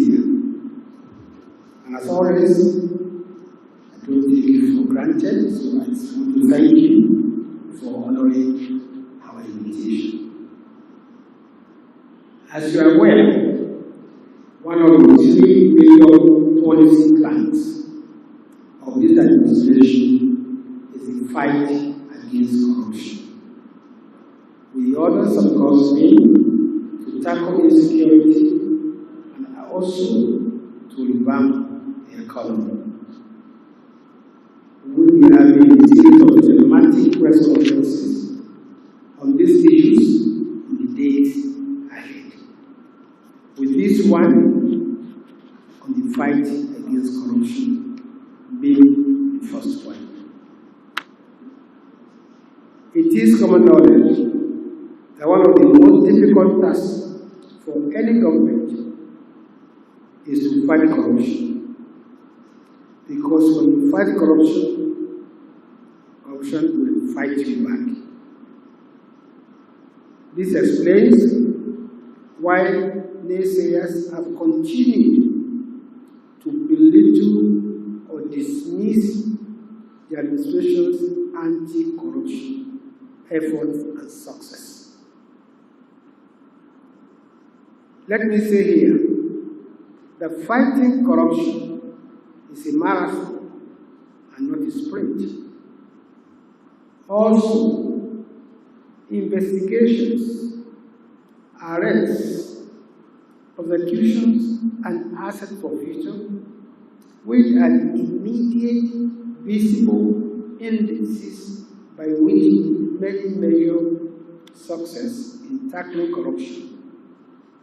here. And as always, I don't take it for granted, so I just want to thank you for honoring our invitation. As you are aware, one of the three major policy plans of this administration is the fight against corruption. With the others, of course, being to tackle insecurity and also to revamp the economy. We will be having a series of thematic press conferences on these issues in the days ahead. With this one on the fight against corruption being the first one. It is common knowledge that one of the most difficult tasks for any government is to fight corruption. Because when you fight corruption, corruption will fight you back. This explains why naysayers have continued to belittle or dismiss the administration's anti-corruption efforts and success. Let me say here that fighting corruption is a marathon and not a sprint. Also, investigations, arrests, prosecutions, and asset forfeiture, which are immediate, visible indices by which many measure success in tackling corruption,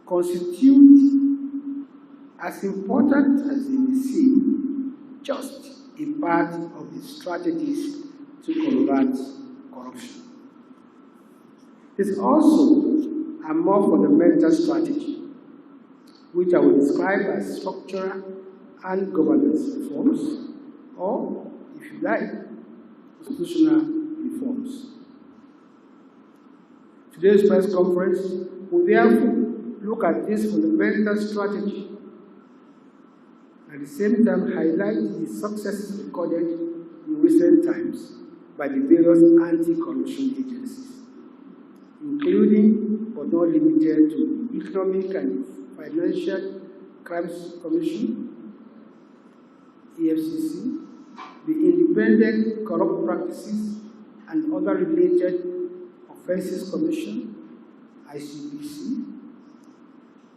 constitute as important as they may seem, just a part of the strategies to combat corruption. It's also a more fundamental strategy, which I will describe as structural and governance reforms, or, if you like, constitutional reforms. Today's press conference will therefore look at this fundamental strategy, at the same time highlight the successes recorded in recent times by the various anti-corruption agencies, including but not limited to Economic and Financial Crimes Commission, EFCC, the Independent Corrupt Practices and Other Related Offences Commission, ICPC,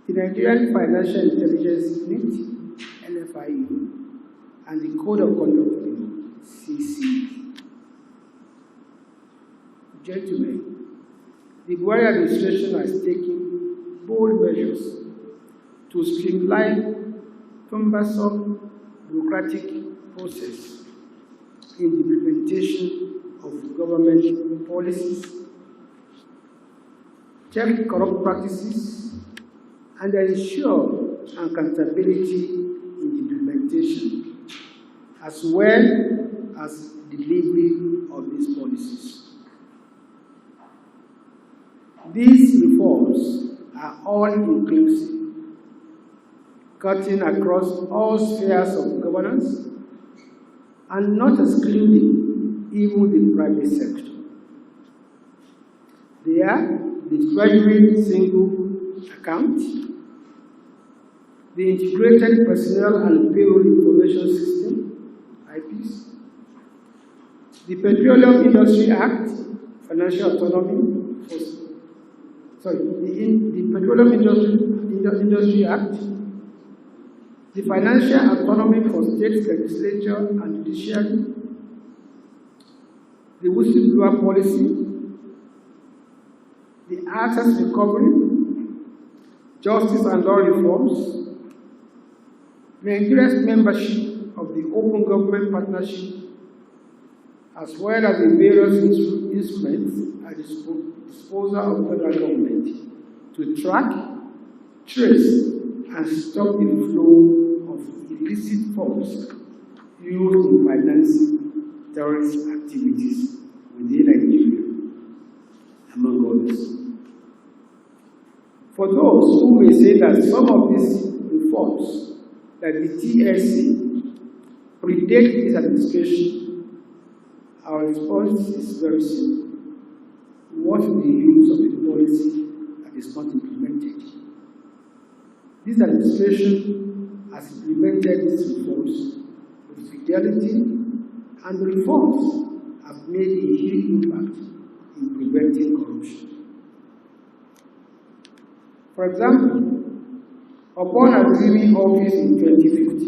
the Nigerian Financial Intelligence Unit, NFIU, and the Code of Conduct Bureau, CC. Gentlemen, the Buhari administration has taken bold measures to streamline cumbersome bureaucratic process in the implementation of government policies, check corrupt practices, and ensure accountability in the implementation, as well as delivery of these policies. These reforms are all-inclusive, cutting across all spheres of governance and not excluding even the private sector. They are the Treasury Single Account, the Integrated Personnel and Payroll Information System, IPS, the Petroleum Industry Act, Financial Autonomy, the Petroleum Industry Act, the Financial Autonomy for State Legislature and Judiciary, the Whistleblower Policy, the Access Recovery, Justice and Law Reforms, Nigeria's membership of the Open Government Partnership, as well as the various instruments at the disposal of federal government to track, trace, and stop the flow of illicit funds used in financing terrorist activities within Nigeria, among others. For those who may say that some of these reforms reports that the TSA predate this administration, our response is very simple. What is the use of a policy that is not implemented? This administration has implemented these reforms with fidelity, and the reforms have made a huge impact in preventing corruption. For example, upon assuming office in 2050,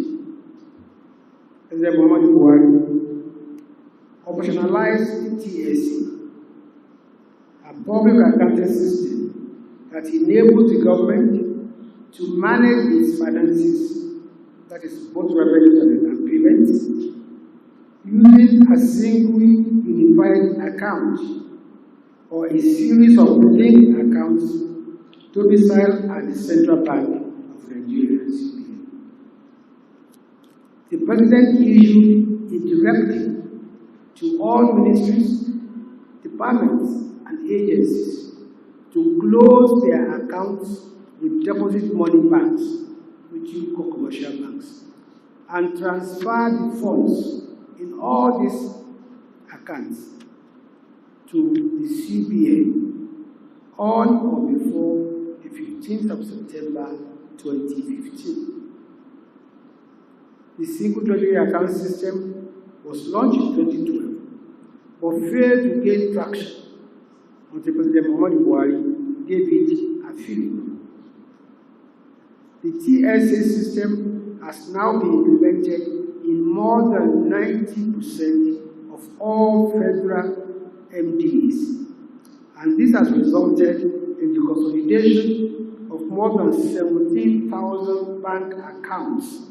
President Muhammad Buhari operationalized the TSA, a public accounting system that enables the government to manage its finances, that is both revenue and payments, using a single unified account or a series of linked accounts domiciled at the Central Bank of Nigeria. The President issued a directive to all ministries, departments, and agencies to close their accounts with deposit money banks, which you call commercial banks, and transfer the funds in all these accounts to the CBN on or before the 15th of September 2015. The single treasury account system was launched in 2012, but failed to gain traction until President Muhammad Buhari gave it a fillip. The TSA system has now been implemented in more than 90% of all federal MDs, and this has resulted in the consolidation of more than 17,000 bank accounts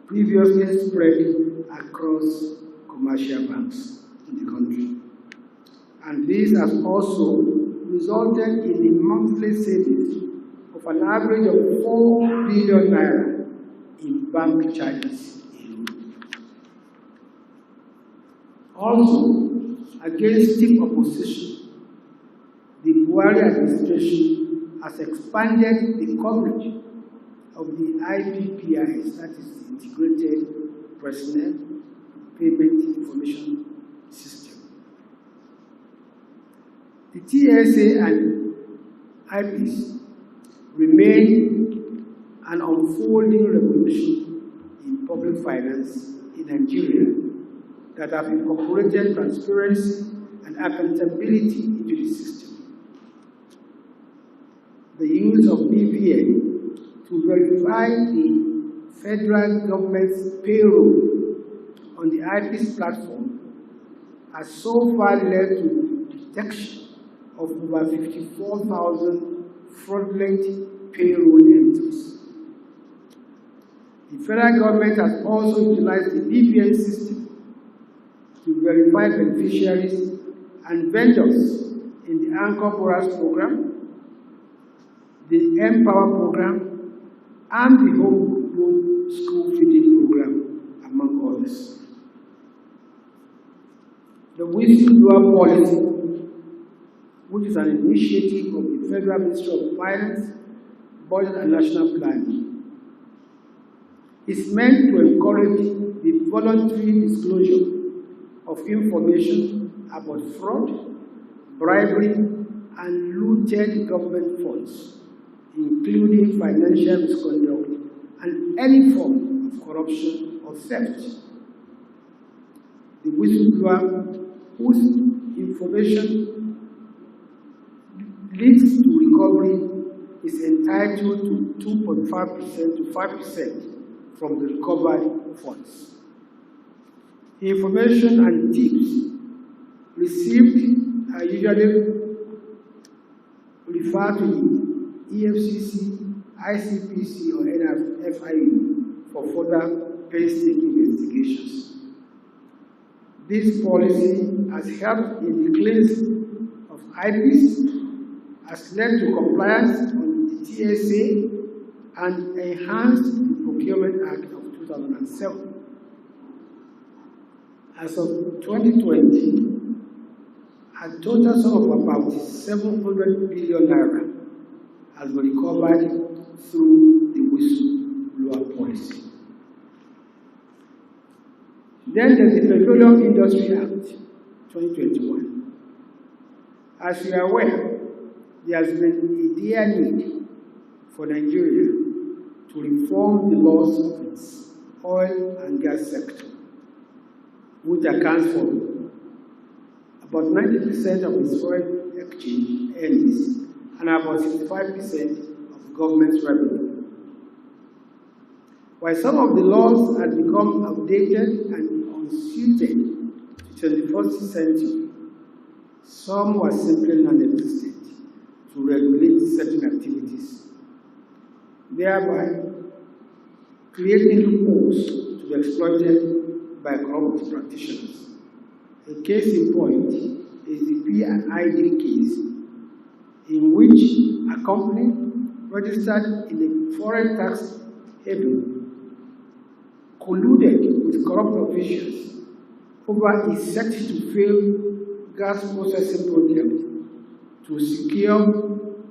previously spread across commercial banks in the country. And this has also resulted in a monthly savings of an average of 4 billion naira in bank charges alone. Also, against stiff opposition, the Buhari administration has expanded the coverage of the IPPIS, that is the Integrated Personnel Payment Information System. The TSA and IPs remain an unfolding revolution in public finance in Nigeria that have incorporated transparency and accountability into the system. The use of BVN to verify the federal government's payroll on the IP's platform has so far led to the detection of over 54,000 fraudulent payroll entries. The federal government has also utilized the BVN system to verify beneficiaries and vendors in the Anchor Borrowers Program, the Empower Program, and the Home School Feeding Program, among others. The whistleblower policy, which is an initiative of the Federal Ministry of Finance, Budget and National Planning, is meant to encourage the voluntary disclosure of information about fraud, bribery, and looted government funds, including financial misconduct and any form of corruption or theft. The whistleblower whose information leads to recovery is entitled to 2.5% to 5% from the recovered funds. Information and tips received are usually referred to the EFCC, ICPC, or NFIU for further painstaking investigations. This policy has helped in the cleansing of IPs, has led to compliance on the TSA, and enhanced the Procurement Act of 2007. As of 2020, a total sum of about 700 billion naira has been recovered through the whistleblower Then there's the Petroleum Industry Act, 2021. As you are aware, there has been a dire need for Nigeria to reform the laws of its oil and gas sector, which accounts for about 90% of its foreign exchange earnings and about 65% of government's revenue. While some of the laws had become outdated and unsuited to the 21st century, some were simply non-existent to regulate certain activities, thereby creating loopholes to be exploited by corrupt practitioners. A case in point is the P&ID case, in which a company registered in a foreign tax haven colluded with corrupt officials over a set-to-fail gas processing project to secure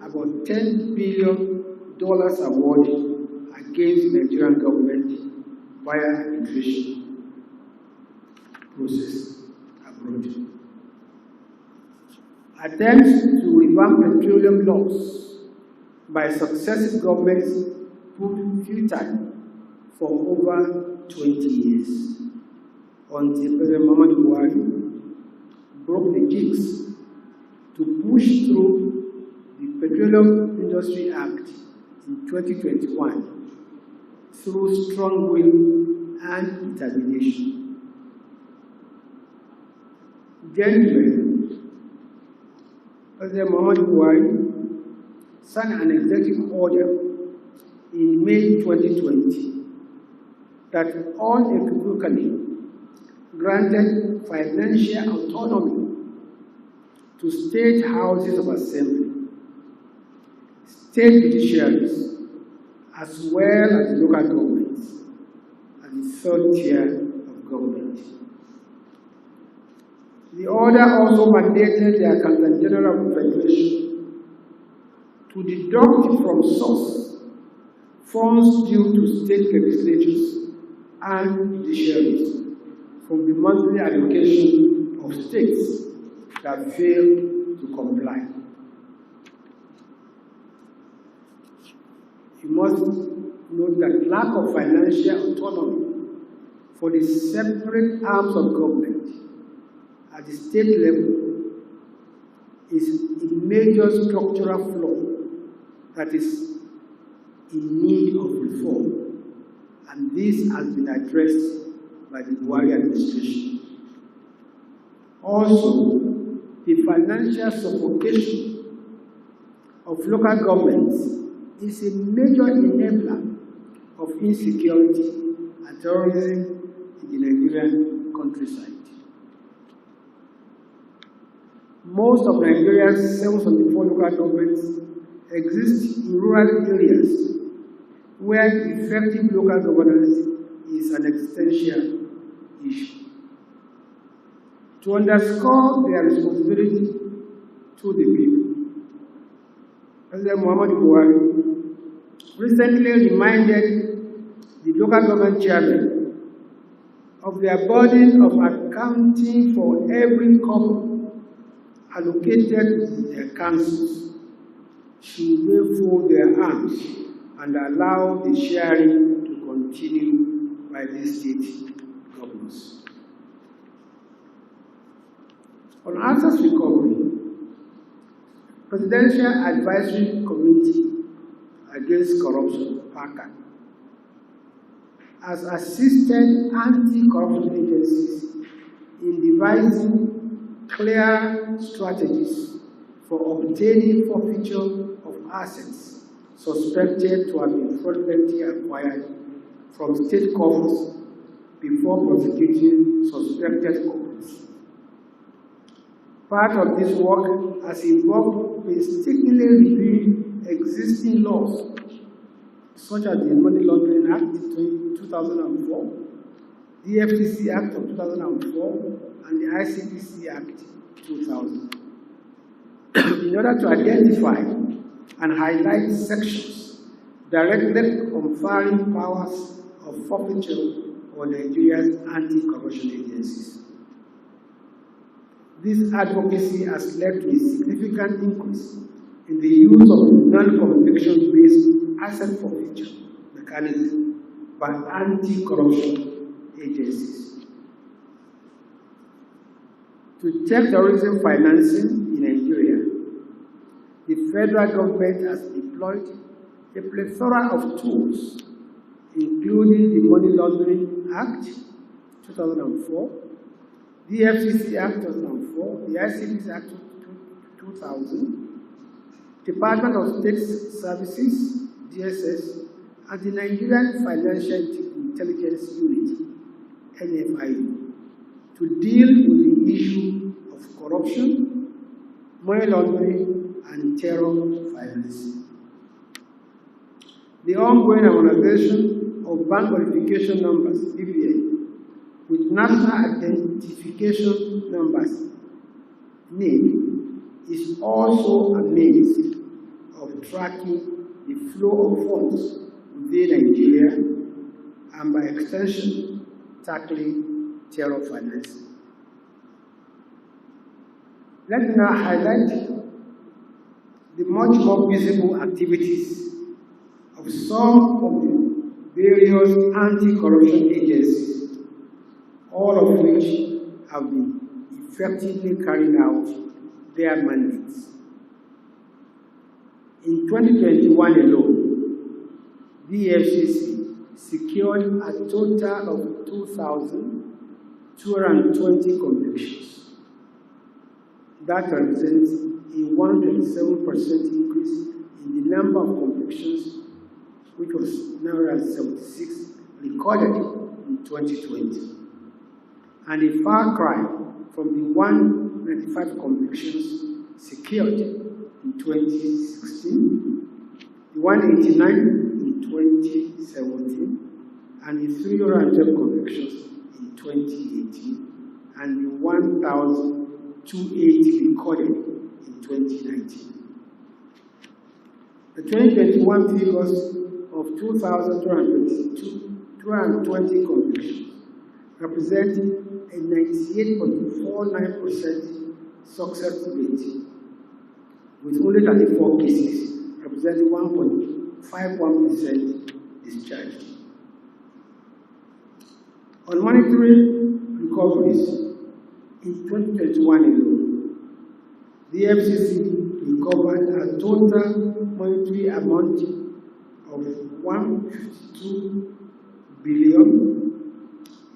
about $10 billion award against the Nigerian government via arbitration process abroad. Attempts to revamp petroleum laws by successive governments proved futile for over 20 years, until President Muhammad Buhari broke the jinx to push through the Petroleum Industry Act in 2021 through strong will and determination. Gentlemen, President Muhammad Buhari signed an executive order in May 2020 that unequivocally granted financial autonomy to state houses of assembly, state judiciaries, as well as the local governments, and the third tier of government. The order also mandated the Accountant General of the Federation to deduct from source funds due to state legislatures and judiciaries from the monthly allocation of states that fail to comply. You must note that lack of financial autonomy for the separate arms of government at the state level is a major structural flaw that is in need of reform. And this has been addressed by the Buhari administration. Also, the financial suffocation of local governments is a major enabler of insecurity and terrorism in the Nigerian countryside. Most of Nigeria's 774 local governments exist in rural areas where effective local governance is an existential issue. To underscore their responsibility to the people, President Muhammad Buhari recently reminded the local government chairmen of their burden of accounting for every kobo allocated to their councils should they fold their arms and allow the sharing to continue by the state governors. On assets recovery, Presidential Advisory Committee Against Corruption, PACA, has assisted anti-corruption agencies in devising clear strategies for obtaining forfeiture of assets suspected to have been fraudulently acquired from state coffers before prosecuting suspected culprits. Part of this work has involved painstakingly reviewing existing laws, such as the Money Laundering Act of 2004, the FTC Act of 2004, and the ICPC Act 2000, in order to identify and highlight sections directly conferring powers of forfeiture for Nigeria's anti-corruption agencies. This advocacy has led to a significant increase in the use of non-conviction-based asset forfeiture mechanism by anti-corruption agencies. To check terrorism financing in Nigeria, the federal government has deployed a plethora of tools, including the Money Laundering Act 2004, the FCC Act 2004, the ICPC Act 2000, Department of State Services, DSS, and the Nigerian Financial Intelligence Unit, NFIU, to deal with the issue of corruption, money laundering, and terror financing. The ongoing harmonization of bank verification numbers, BVN, with national identification numbers, NIN, is also a means of tracking the flow of funds within Nigeria and by extension, tackling terror financing. Let me now highlight the much more visible activities of some of the various anti-corruption agencies, all of which have been effectively carrying out their mandates. In 2021 alone, the FCC secured a total of 2,220 convictions. That represents a 127% increase in the number of convictions, which was now at 76, recorded in 2020, and a far cry from the 195 convictions secured in 2016, the 189 in 2017, and the 312 convictions in 2018, and the 1,280 recorded in 2019. The 2021 figures of 2,220 convictions, representing a 98.49% success rate, with only 34 cases, representing 1.51% discharged. On monetary recoveries, in 2021 alone, the FCC recovered a total monetary amount of 152 billion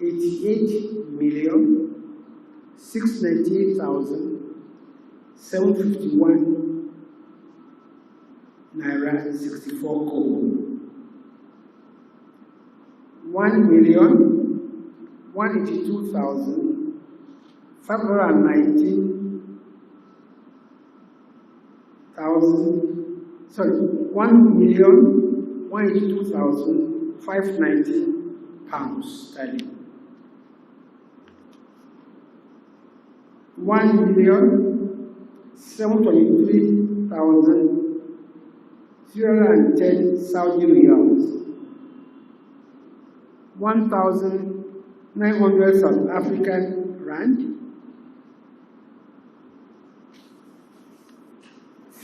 88,698,751 naira 64 kobo. 1,182,519 pounds sterling. 1,723,010 Saudi riyals. 1,900 South African rand.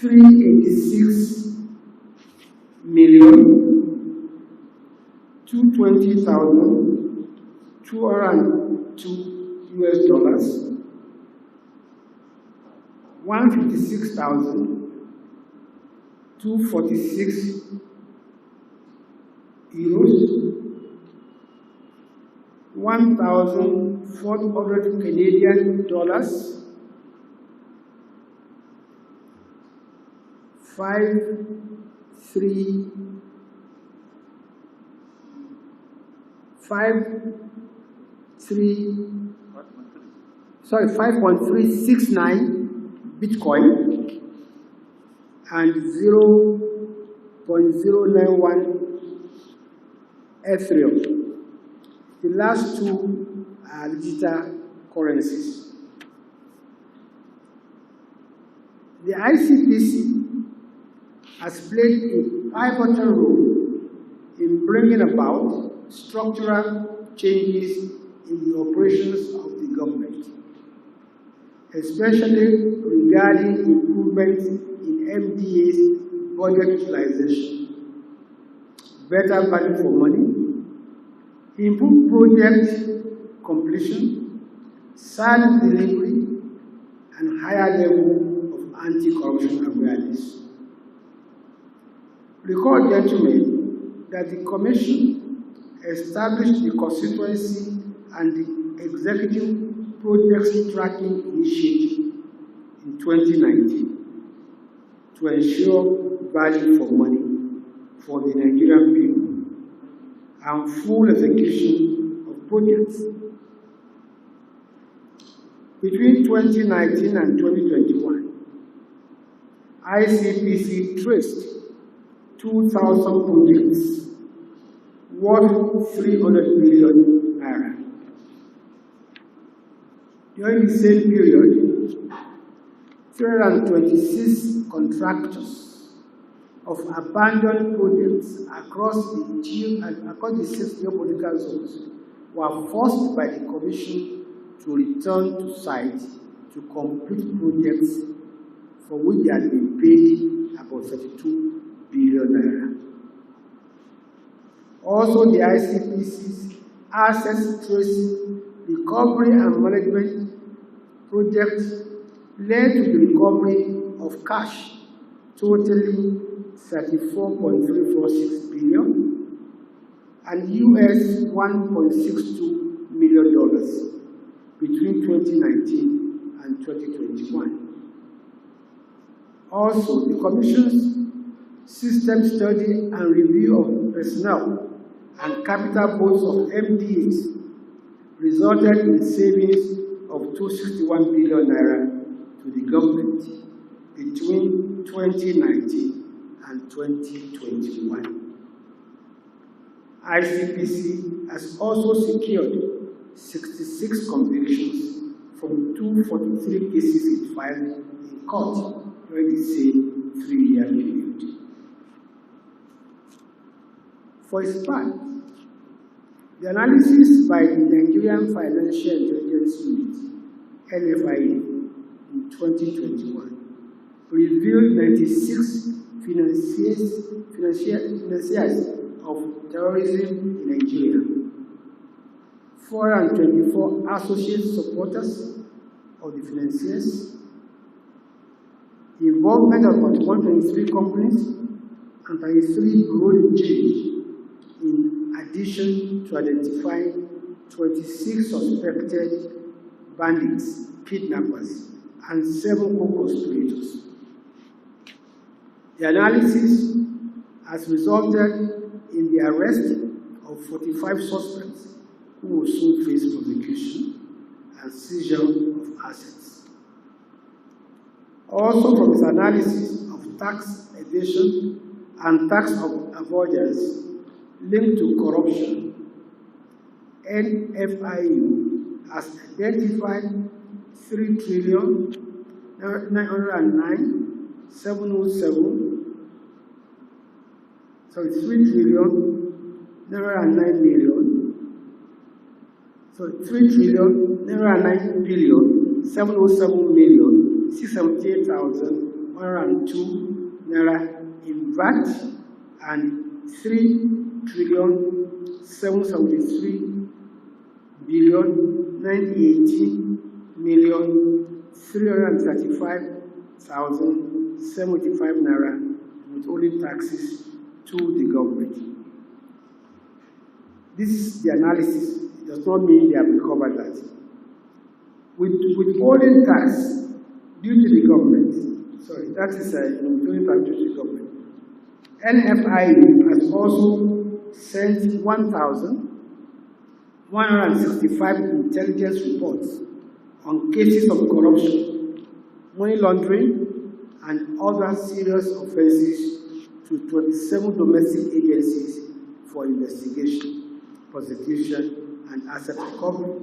386,220,202 US dollars. 156,246 euros. 1,400 Canadian dollars. 5.369 Bitcoin and 0.091 Ethereum. The last two are digital currencies. The ICPC has played a pivotal role in bringing about structural changes in the operations of the government, especially regarding improvements in MDA's budget utilization, better value for money, improved project completion, service delivery, and higher level of anti-corruption awareness. Recall, gentlemen, that the Commission established the constituency and the executive projects tracking initiative in 2019 to ensure value for money for the Nigerian people and full execution of projects. Between 2019 and 2021, ICPC traced 2,000 projects worth 300 billion naira. During the same period, 326 contractors of abandoned projects across the 6 geopolitical zones were forced by the Commission to return to site to complete projects for which they had been paid about 32 billion naira. Also, the ICPC's assets tracing recovery and management project led to the recovery of cash totaling $34.346 billion and US $1.62 million between 2019 and 2021. Also, the Commission's system study and review of personnel and capital boards of MDAs resulted in savings of 261 billion naira to the government between 2019 and 2021. ICPC has also secured 66 convictions from 243 cases it filed in court during the same 3-year period. For its part, the analysis by the Nigerian Financial Intelligence Unit, NFIU, in 2021 revealed 96 financiers of terrorism in Nigeria, 424 associate supporters of the financiers, the involvement of about 123 companies and 33 bureau de change, in addition to identifying 26 suspected bandits, kidnappers, and 7 co-conspirators. The analysis has resulted in the arrest of 45 suspects who will soon face prosecution and seizure of assets. Also, from its analysis of tax evasion and tax avoidance linked to corruption, NFIU has identified 3 trillion 909 707 3 trillion 909 million 3 trillion 909 billion 707 million 678,102 naira in VAT and 3 trillion 773 billion 918 million 335,075 naira with only taxes to the government. This is the analysis. It does not mean they have recovered that. With withholding tax due to the government, that is withholding tax due to the government, NFIU has also sent 1,165 intelligence reports on cases of corruption, money laundering, and other serious offenses to 27 domestic agencies for investigation, prosecution, and asset recovery.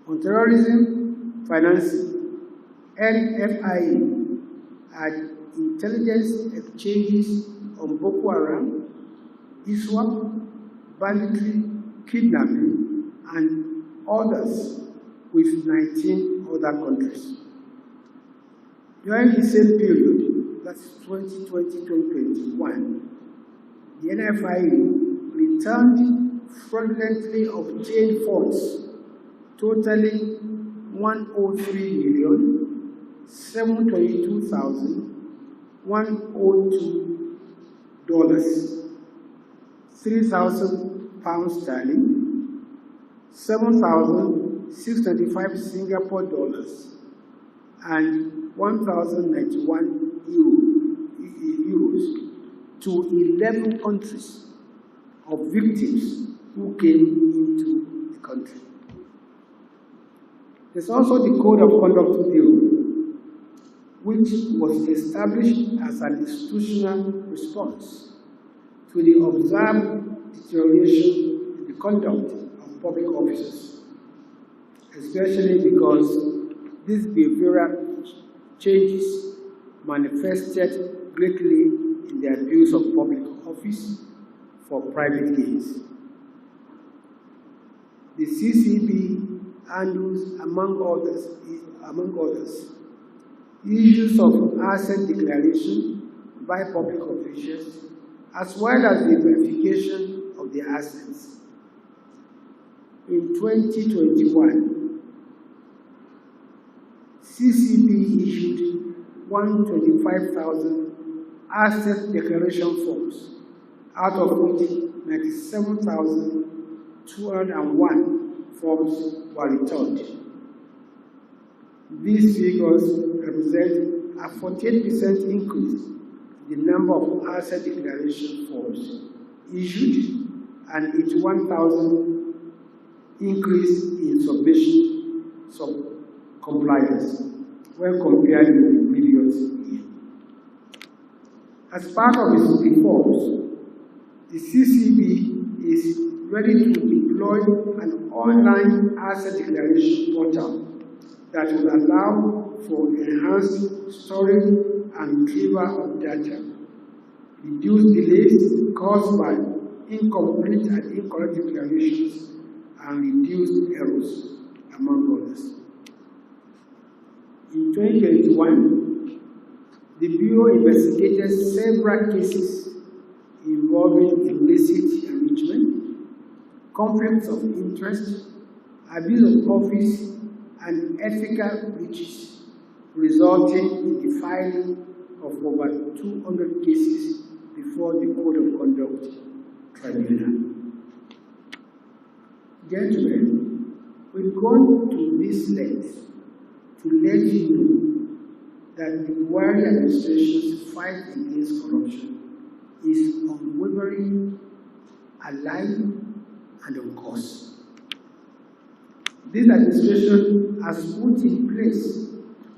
On terrorism financing, NFIU had intelligence exchanges on Boko Haram, ISWAP, banditry, kidnapping, and others with 19 other countries. During the same period, that's 2020-2021, the NFIU returned fraudulently obtained funds totaling $103,722,102, 3,000 pounds sterling, 7,625 Singapore dollars, and 1,091 euros to 11 countries of victims who came into the country. There's also the Code of Conduct Bureau, which was established as an institutional response to the observed deterioration in the conduct of public officers, especially because these behavioral changes manifested greatly in the abuse of public office for private gains. The CCB handles, among others, issues of asset declaration by public officials, as well as the verification of the assets. In 2021, CCB issued 125,000 asset declaration forms, out of which 97,201 forms were returned. These figures represent a 48% increase in the number of asset declaration forms issued and 81,000 increase in submission compliance when compared with the previous year. As part of its reforms, the CCB is ready to deploy an online asset declaration portal that will allow for enhanced storage and retrieval of data, reduce delays caused by incomplete and incorrect declarations, and reduce errors, among others. In 2021, the Bureau investigated several cases involving illicit enrichment, conflicts of interest, abuse of office, and ethical breaches, resulting in the filing of over 200 cases before the Code of Conduct Tribunal. Gentlemen, we've gone to this length to let you know that the Buhari administration's fight against corruption is unwavering, alive, and on course. This administration has put in place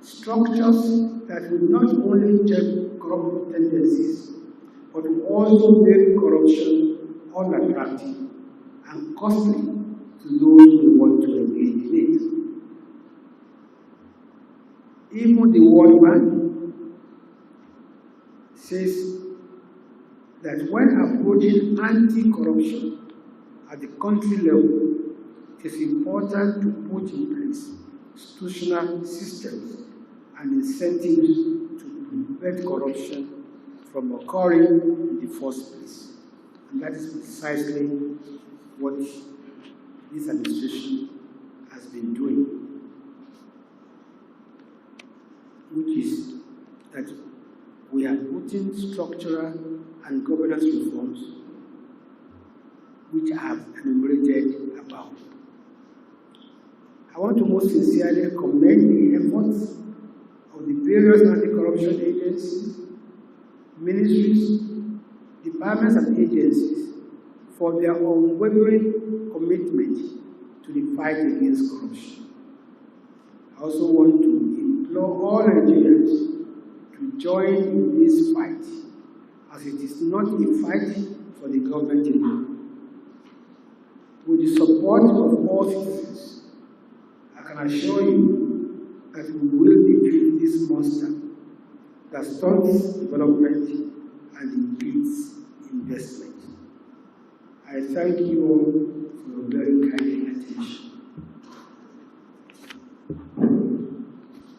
structures that will not only check corrupt tendencies, but will also make corruption unattractive and costly to those who want to engage in it. Even the World Bank says that when approaching anti-corruption at the country level, it is important to put in place institutional systems and incentives to prevent corruption from occurring in the first place. And that is precisely what this administration has been doing, which is that we are putting structural and governance reforms which I have enumerated above. I want to most sincerely commend the efforts of the various anti-corruption agencies, ministries, departments and agencies for their unwavering commitment to the fight against corruption. I also want to implore all Nigerians to join in this fight, as it is not a fight for the government alone. With the support of all citizens, I can assure you that we will defeat this monster that stunts development and impedes investment. I I thank you all for your very kind attention.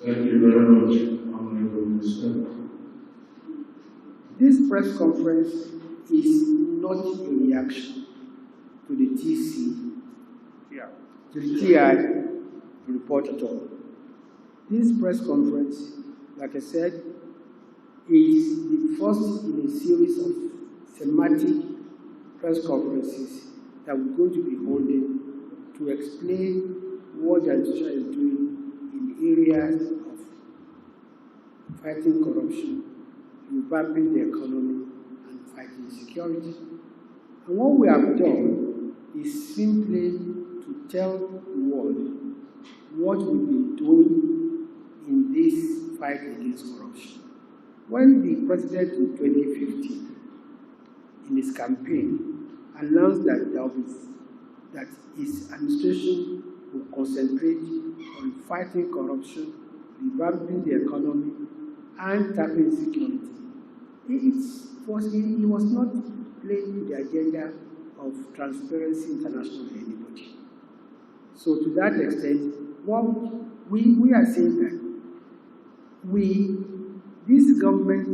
Thank you very much, Honorable Minister. This press conference is not a reaction to the TI report at all. This press conference, like I said, is the first in a series of thematic press conferences that we're going to be holding to explain what the administration is doing in areas of fighting corruption, revamping the economy, and fighting insecurity. And what we have done is simply to tell the world what we've been doing in this fight against corruption. When the president in 2015, in his campaign, announced that his administration will concentrate on fighting corruption, revamping the economy, and tackling insecurity, he was not playing the agenda of Transparency International or anybody. So to that extent, we are saying that this government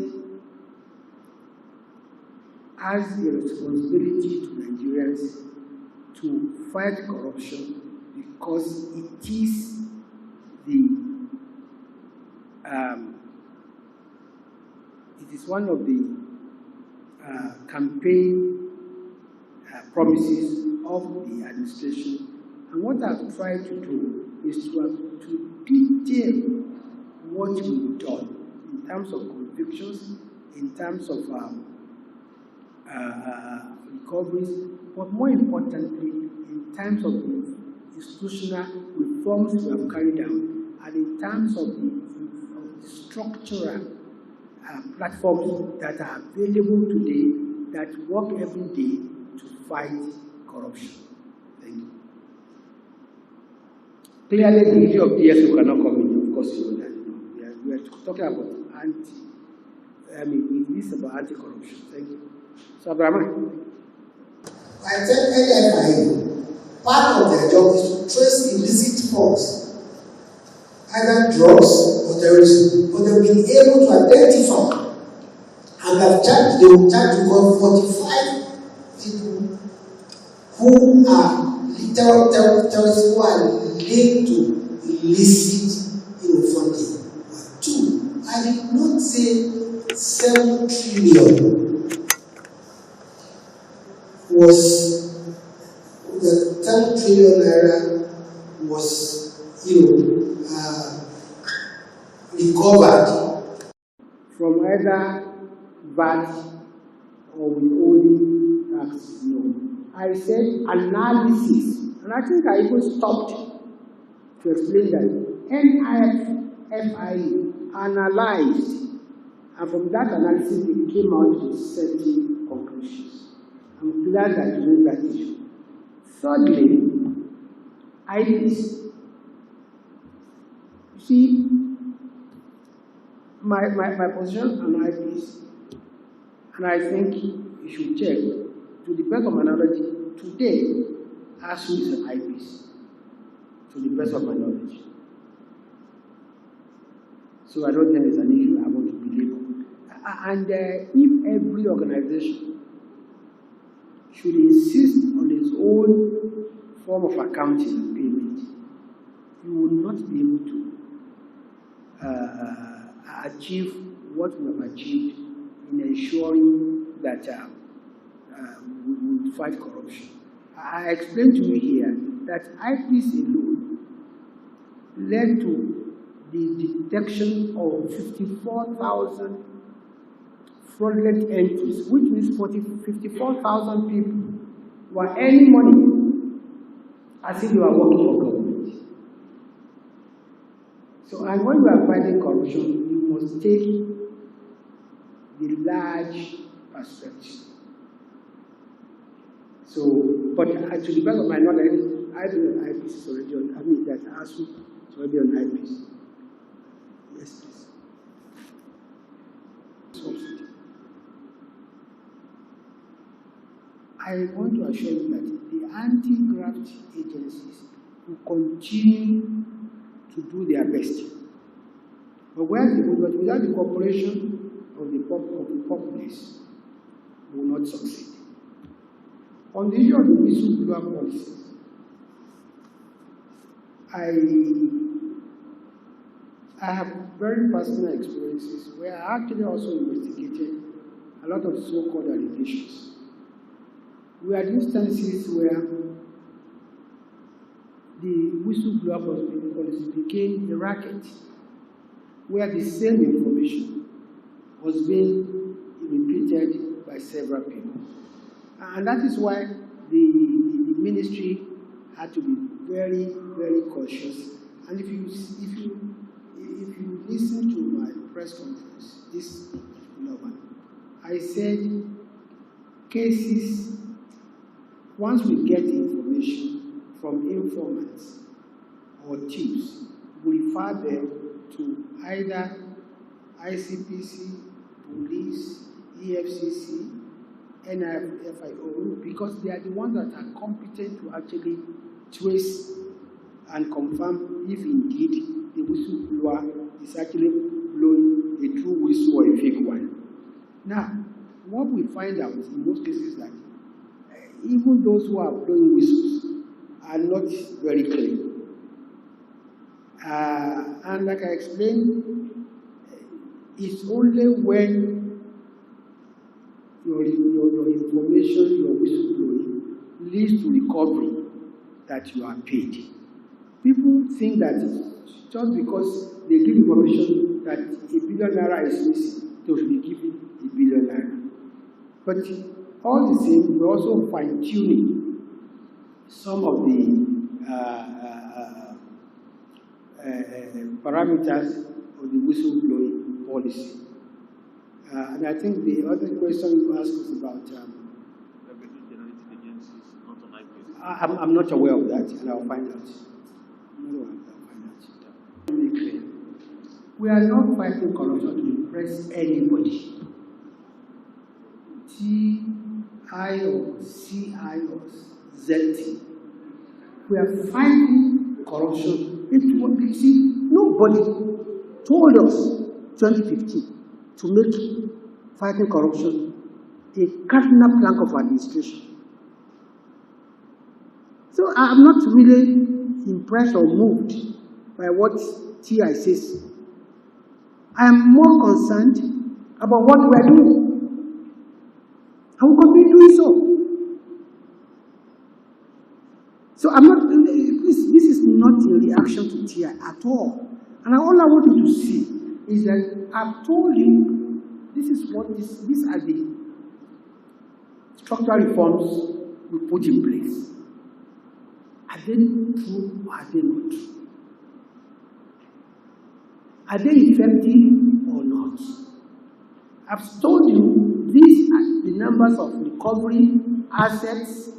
has a responsibility to Nigerians to fight corruption because it is one of the campaign promises of the administration. And what I've tried to do is to detail what we've done in terms of convictions, in terms of recoveries, but more importantly, in terms of the institutional reforms we have carried out, and in terms of the structural platforms that are available today that work every day to fight corruption. Thank you. Clearly, the issue of DSO cannot come in, of course, you know that. We are talking about this is about anti-corruption. Thank you. So, Abraham. I tell NFIU, part of their job is to trace illicit forms, either drugs or terrorism, but they've been able to identify and they will charge to about 45 people who are terrorists who are linked to illicit funding. Two, I did not say 7 trillion was the 10 trillion naira was recovered from either VAT or withholding tax. No. I said analysis, and I think I even stopped to explain that NFIU analyzed, and from that analysis they came out with certain conclusions. I'm glad that you know that issue. Thirdly, IPs. You see, my position on IPs, and I think you should check, to the best of my knowledge, today, ASU is an IPs, to the best of my knowledge. So I don't think it's an issue I want to believe. And if every organization should insist on its own form of accounting and payment, you will not be able to achieve what we have achieved in ensuring that we will fight corruption. I explained to you here that IPs alone led to the detection of 54,000 fraudulent entries, which means 54,000 people were earning money as if they were working for government. So, and when we are fighting corruption, we must take the large perspective. So, but to the best of my knowledge, I do an IPs already on, that ASU is already on IPs. Yes, please. I I want to assure you that the anti-graft agencies will continue to do their best. But without the cooperation of the populace, we will not succeed. On the issue of the whistleblower policy, I have very personal experiences where I actually also investigated a lot of so-called allegations. We had instances where the whistleblower policy became a racket, where the same information was being repeated by several people. And that is why the ministry had to be very, very cautious. And if you listen to my press conference, this one, I said cases, once we get information from informants or tips, we refer them to either ICPC, police, EFCC, NFIU, because they are the ones that are competent to actually trace and confirm if indeed the whistleblower is actually blowing a true whistle or a fake one. Now, what we find out in most cases is that even those who are blowing whistles are not very clear. And like I explained, it's only when your information, your whistleblowing, leads to recovery that you are paid. People think that just because they give information that ₦1 billion is missing, they should be given ₦1 billion. But all the same, we're also fine-tuning some of the parameters of the whistleblowing policy. And I think the other question you asked was about... I'm not aware of that, and I'll find out. We are not fighting corruption to impress anybody. TI or CI or ZT. We are fighting corruption. Nobody told us 2015 to make fighting corruption a cardinal plank of administration. So I'm not really impressed or moved by what TI says. I am more concerned about what we are doing. I will continue doing so. So I'm not, this is not a reaction to TI at all. And all I want you to see is that I've told you this is what these are the structural reforms we put in place. Are they true or are they not true? Are they effective or not? I've told you these are the numbers of recovery assets.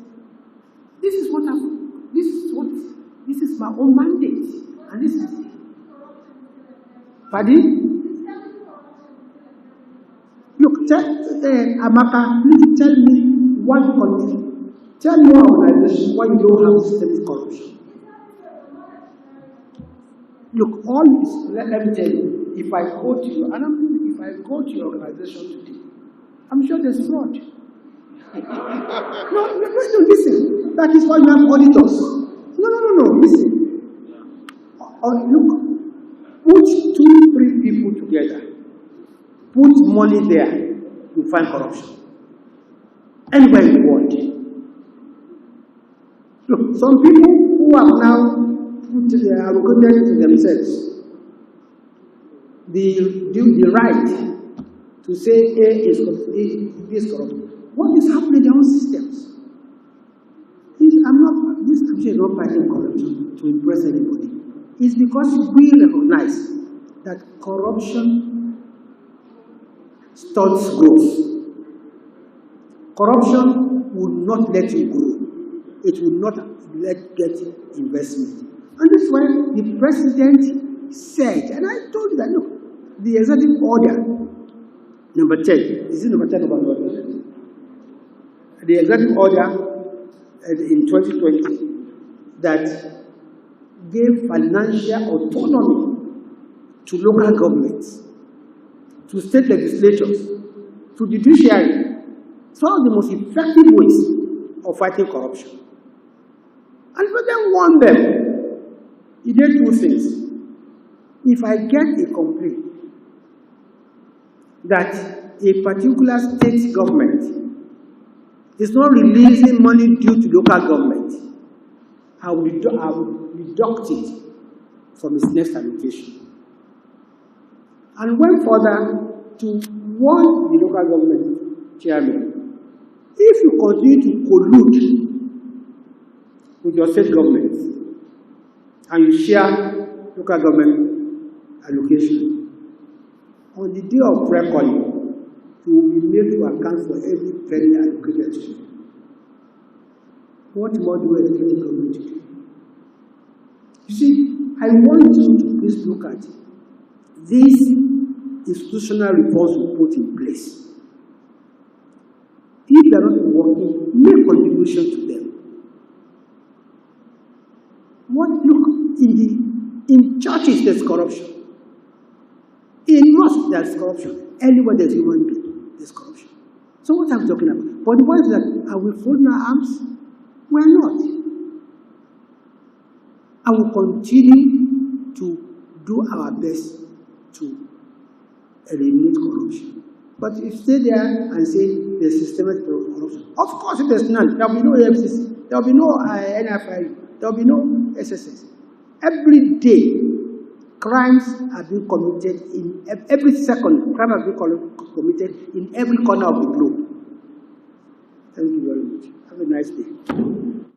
This is my own mandate, and this is it. Pardon? Look, Amaka, please tell me one country. Tell me one organization why you don't have systemic corruption. Look, all this, let me tell you, if I go to you, and if I go to your organization today, I'm sure there's fraud. No, listen. That is why you have auditors. No, listen. Look, put 2-3 people together. Put money there, you find corruption. Anywhere in the world. Look, some people who have now allocated to themselves the right to say A is corrupt. What is happening in their own systems? This country is not fighting corruption to impress anybody. It's because we recognize that corruption stunts growth. Corruption will not let you grow. It will not let get investment. And that's why the president said, and I told you that, look, the executive order, number 10, is it number 10 about what? the executive order in 2020 that gave financial autonomy to local governments, to state legislatures, to the judiciary. It's one of the most effective ways of fighting corruption. And for them, warn them. He did two things. If I get a complaint that a particular state government is not releasing money due to local government, I will deduct it from its next allocation. And went further to warn the local government chairman, if you continue to collude with your state government and you share local government allocation, on the day of reckoning, you will be made to account for every penny allocated to you. What more do educated government do? You see, I want you to please look at these institutional reforms we put in place. If they are not working, make contribution to them. Look, in churches there's corruption. In mosques there's corruption. Anywhere there's human being, there's corruption. So what I'm talking about? But the point is that, are we folding our arms? We are not. I will continue to do our best to eliminate corruption. But if you stay there and say there's systematic corruption, of course if there's none, there will be no FCC, there will be no NFIU, there will be no SSS. Every day, crimes are being committed in every second. Crime are being committed in every corner of the globe. Thank you very much. Have a nice day.